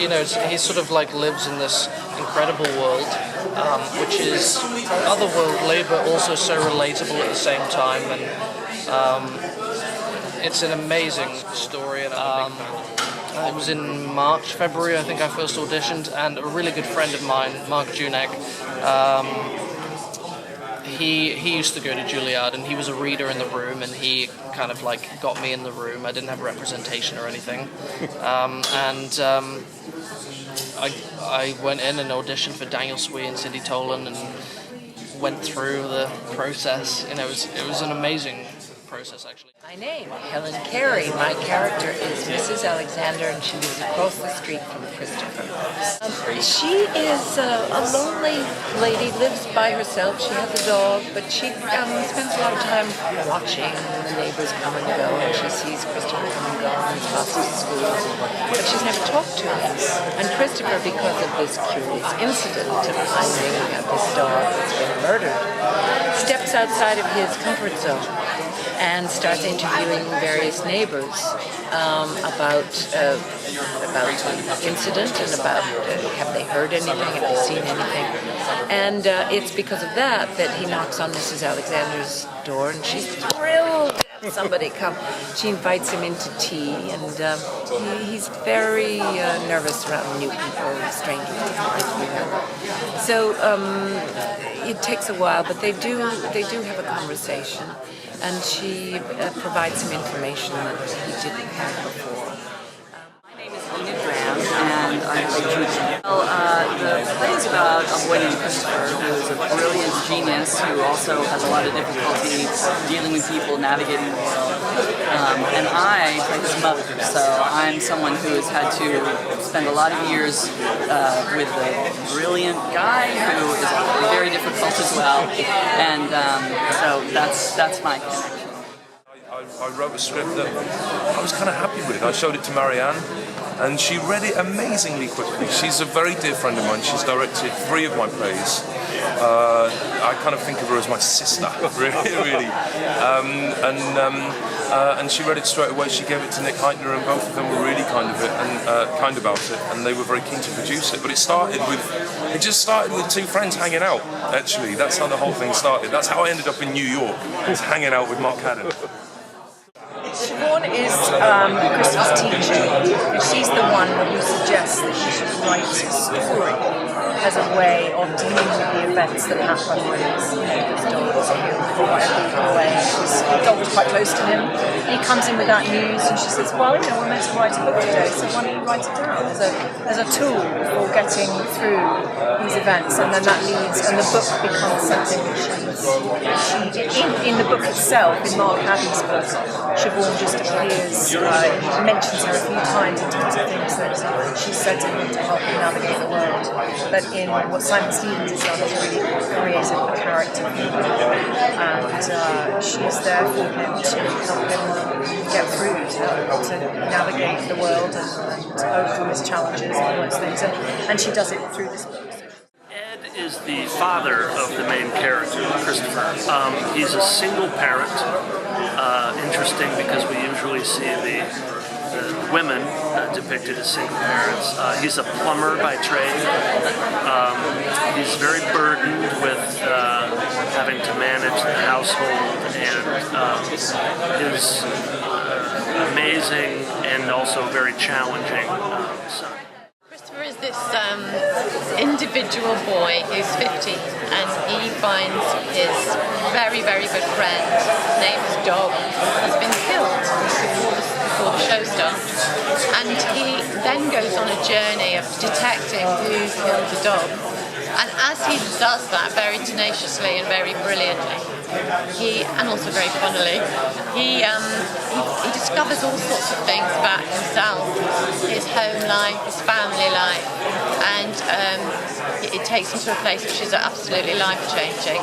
you know, he sort of like lives in this incredible world, which is otherworldly but also so relatable at the same time, and it's an amazing story. And it was in March, February, I think I first auditioned, and a really good friend of mine, Mark Junek, he used to go to Juilliard, and he was a reader in the room, and he kind of like got me in the room. I didn't have representation or anything, I went in and auditioned for Daniel Swee and Cindy Tolan, and went through the process. You know, it was an amazing process, actually. My name, Helen Carey. My character is Mrs. Alexander, and she lives across the street from Christopher. She is a lonely lady, lives by herself. She has a dog, but she spends a lot of time watching the neighbors come and go, and she sees Christopher come and go on his bus to school, but she's never talked to him. And Christopher, because of this curious incident of finding this dog that's been murdered, steps outside of his comfort zone and starts interviewing various neighbors about the incident and about have they heard anything, have they seen anything. And it's because of that he knocks on Mrs. Alexander's door, and she's thrilled to have somebody come. She invites him into tea, and he's very nervous around new people, strangers. So it takes a while, but they do have a conversation. And she provides some information that he didn't have before. My name is Enid Graham, and I play Judy. Well, the play is about a boy named Christopher, who is a brilliant genius who also has a lot of difficulty dealing with people, navigating the world. And I play his mother, so I'm someone who has had to spend a lot of years with a brilliant guy who is very difficult as well, and so that's my connection. I wrote a script that I was kind of happy with. I showed it to Marianne, and she read it amazingly quickly. She's a very dear friend of mine. She's directed 3 of my plays. I kind of think of her as my sister, really. And she read it straight away. She gave it to Nick Heitner, and both of them were really kind about it, and they were very keen to produce it. But it just started with 2 friends hanging out. Actually, that's how the whole thing started. That's how I ended up in New York, was hanging out with Mark Haddon. Siobhan is Christopher's teacher, and she's the one who suggests that he should write a story as a way of dealing with the events that happen when his dog was killed for whatever way. The dog was quite close to him. He comes in with that news, and she says, well, you know, we're meant to write a book today, so why don't you write it down as a tool for getting through these events, and then that leads, and the book becomes something that in the book itself, in Mark Haddon's book, Siobhan just appears, mentions her a few times in terms of things that she said to him to help him navigate the world. But in what Simon Stevens has done is really created a character, and she's there for him to help him get through, to navigate the world and to overcome his challenges and all those things. And she does it through this book. Is the father of the main character, Christopher. He's a single parent. Interesting because we usually see the women depicted as single parents. He's a plumber by trade. He's very burdened with having to manage the household, and his amazing and also very challenging son. Christopher is this individual boy who's 50, and he finds his very, very good friend, named Dog, has been killed before the show starts. And he then goes on a journey of detecting who killed the dog. And as he does that very tenaciously and very brilliantly, and also very funnily, he discovers all sorts of things about himself, his home life, his family life, and it takes him to a place which is absolutely life-changing.